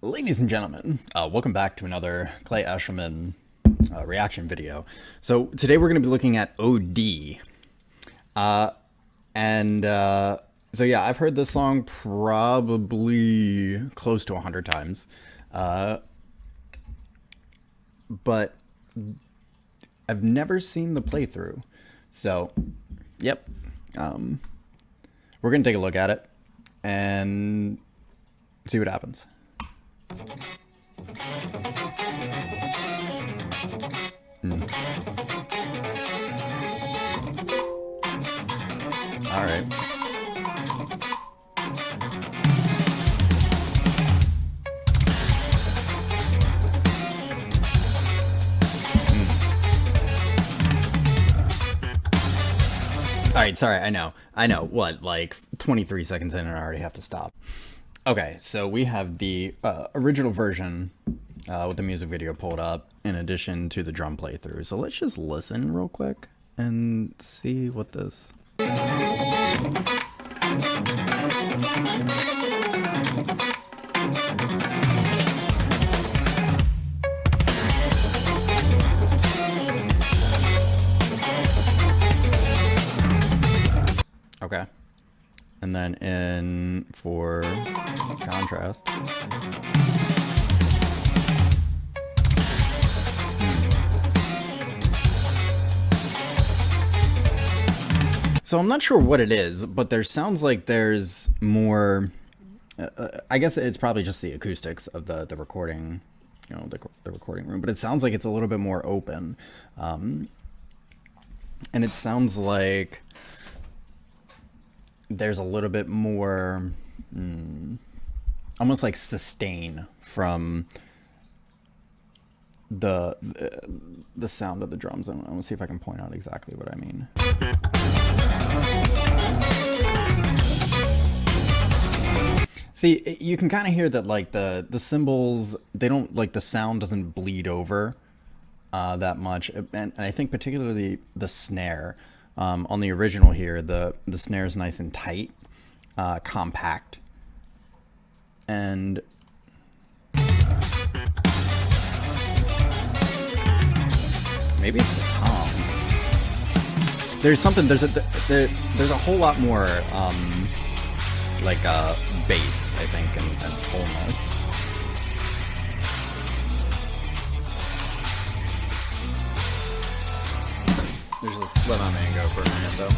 Ladies and gentlemen, welcome back to another Clay Eshelman reaction video. So today we're going to be looking at OD. So yeah, I've heard this song probably close to 100 times. But I've never seen the playthrough. So, yep. We're going to take a look at it and see what happens. All right. All right, sorry, I know. What, like 23 seconds in and I already have to stop. Okay, so we have the original version with the music video pulled up in addition to the drum playthrough. So let's just listen real quick and see what this... Okay. And then in for contrast. So I'm not sure what it is, but there sounds like there's more. I guess it's probably just the acoustics of the recording, you know, the recording room. But it sounds like it's a little bit more open, and it sounds like there's a little bit more, almost like sustain from the sound of the drums. I'm gonna see if I can point out exactly what I mean. See, you can kind of hear that, like the cymbals, they don't, like, the sound doesn't bleed over that much, and I think particularly the snare. On the original here, the snare is nice and tight, compact, and maybe it's the toms. There's something. There's a whole lot more like bass, I think, and fullness. Just let my man go for a minute, though.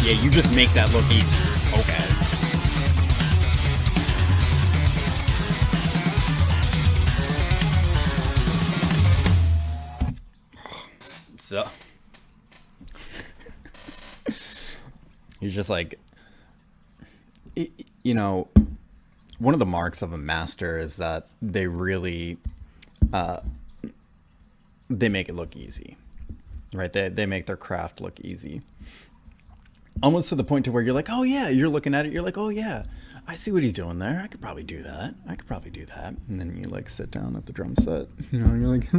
Yeah, you just make that look easy. Okay. So he's just like, you know, one of the marks of a master is that they really they make it look easy, right? They make their craft look easy, almost to the point to where you're like, oh yeah, you're looking at it, you're like, oh yeah, I see what he's doing there. I could probably do that. And then you like sit down at the drum set, you know, and you're like,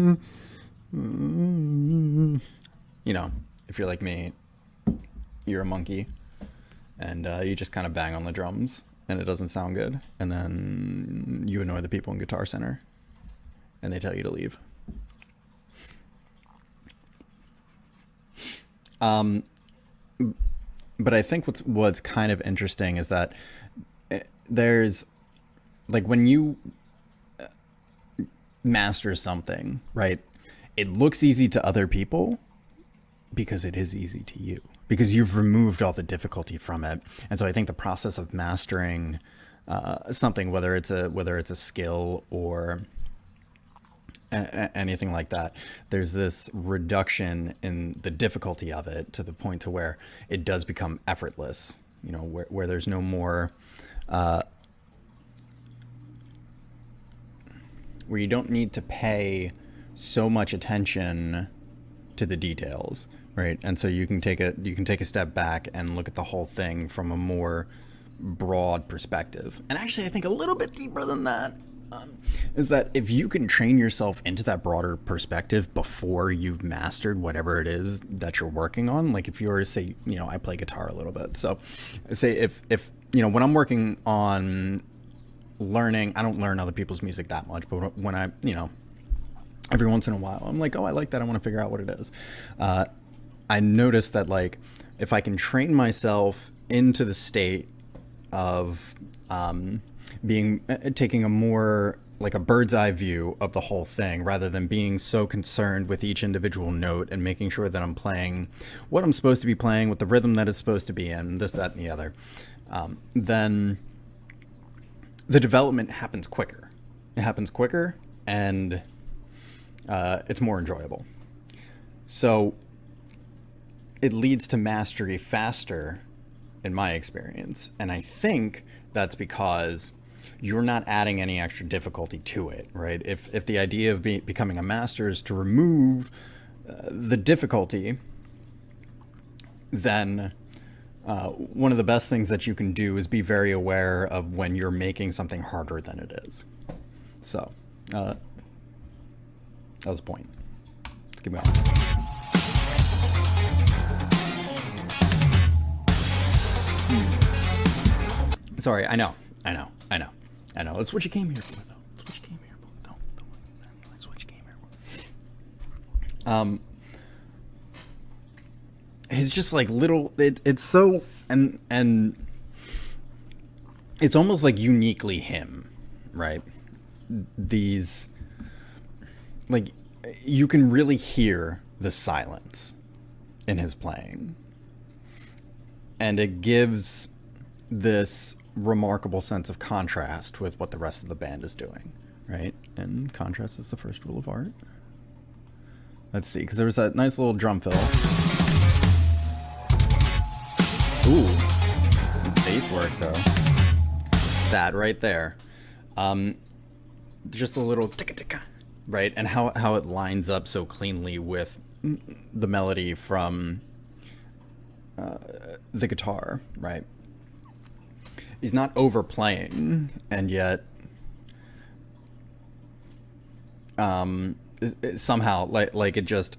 you know, if you're like me, you're a monkey, and you just kind of bang on the drums and it doesn't sound good, and then you annoy the people in Guitar Center and they tell you to leave. But I think what's kind of interesting is that there's, like, when you master something, right, it looks easy to other people because it is easy to you, because you've removed all the difficulty from it. And so I think the process of mastering something, whether it's a skill or anything like that, there's this reduction in the difficulty of it to the point to where it does become effortless, you know, where there's no more where you don't need to pay so much attention to the details, right? And so you can take a step back and look at the whole thing from a more broad perspective. And actually, I think a little bit deeper than that is that if you can train yourself into that broader perspective before you've mastered whatever it is that you're working on, like if you're, say, I play guitar a little bit. So say if when I'm working on learning, I don't learn other people's music that much, but when I, every once in a while, I'm like, oh, I like that. I want to figure out what it is. I noticed that, like, if I can train myself into the state of taking a more like a bird's eye view of the whole thing, rather than being so concerned with each individual note and making sure that I'm playing what I'm supposed to be playing with the rhythm that it's supposed to be in, this, that, and the other, then the development happens quicker. It happens quicker, and it's more enjoyable. So it leads to mastery faster, in my experience. And I think that's because you're not adding any extra difficulty to it, right? If the idea of becoming a master is to remove the difficulty, then one of the best things that you can do is be very aware of when you're making something harder than it is. So that was the point. Let's keep going. Sorry, I know. That's what you came here for, though. That's what you came here for. Don't. That's what you came here for. It's just like little. It's so and it's almost like uniquely him, right? These, like, you can really hear the silence in his playing, and it gives this remarkable sense of contrast with what the rest of the band is doing, right? And contrast is the first rule of art. Let's see, because there was that nice little drum fill. Ooh, bass work though. That right there. Just a little ticka-ticka, right? And how it lines up so cleanly with the melody from the guitar, right? He's not overplaying, and yet it somehow like it just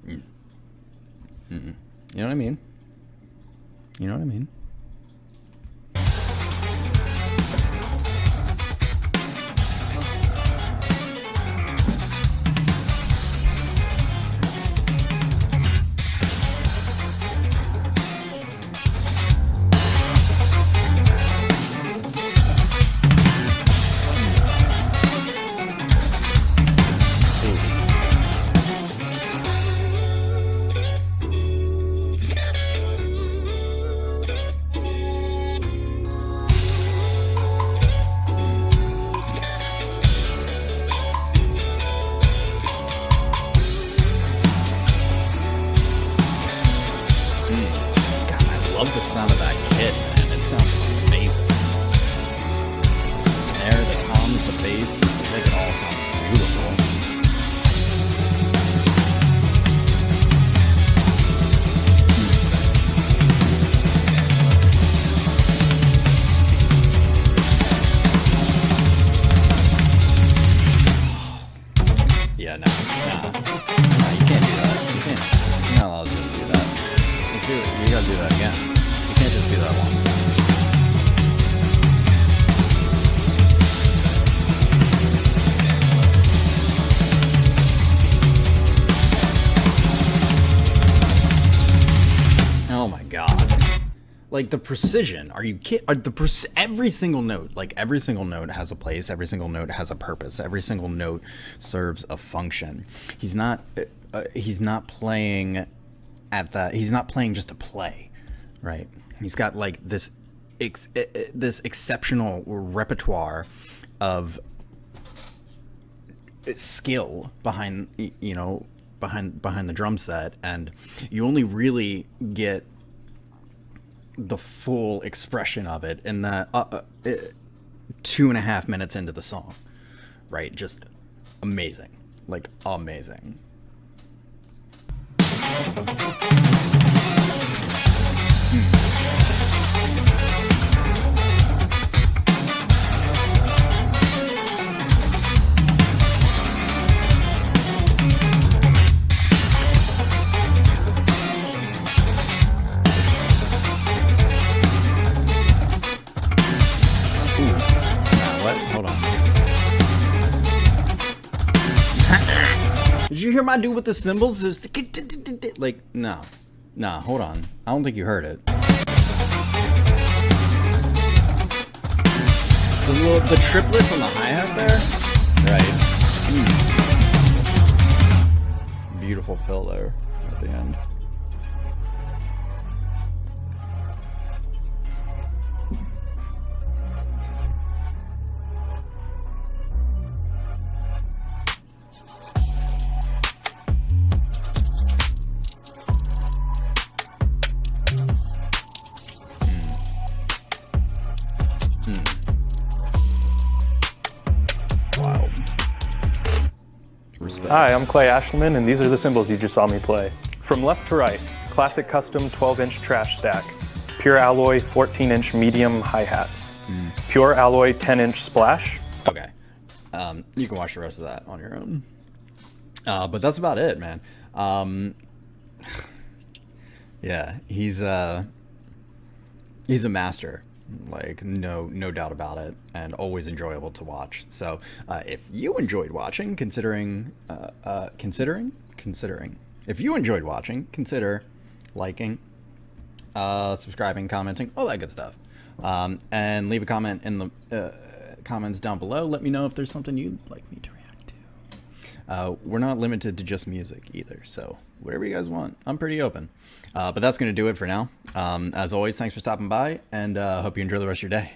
you know what I mean? You know what I mean? The sound of that kit, man. It sounds amazing. The snare, the toms, the bass, they can all sound beautiful. Yeah, nah, you can't do that. You can't. You're not allowed to just do that. Let's do it. You gotta do that again. You can't just do that once. Oh my god. Like the precision. Are you kidding? Every single note, every single note has a place, every single note has a purpose, every single note serves a function. He's not playing at that. He's not playing just to play, right? He's got like this exceptional repertoire of skill behind the drum set, and you only really get the full expression of it in that 2.5 minutes into the song, right? Just amazing, like amazing. hold on. Did you hear my dude with the cymbals? There's like, no. Nah, hold on. I don't think you heard it. The triplets on the hi-hat there? Right. Beautiful fill there at the end. Wow. Respect. Hi, I'm Clay Ashleman, and these are the cymbals you just saw me play. From left to right, classic custom 12-inch trash stack, pure alloy 14-inch medium hi-hats, pure alloy 10-inch splash. Okay. You can watch the rest of that on your own. But that's about it, man. Yeah, he's a master. Like, no doubt about it, and always enjoyable to watch. So if you enjoyed watching, if you enjoyed watching, consider liking, subscribing, commenting, all that good stuff, and leave a comment in the comments down below. Let me know if there's something you'd like me to react to. We're not limited to just music either, so whatever you guys want, I'm pretty open. But that's going to do it for now. As always, thanks for stopping by, and hope you enjoy the rest of your day.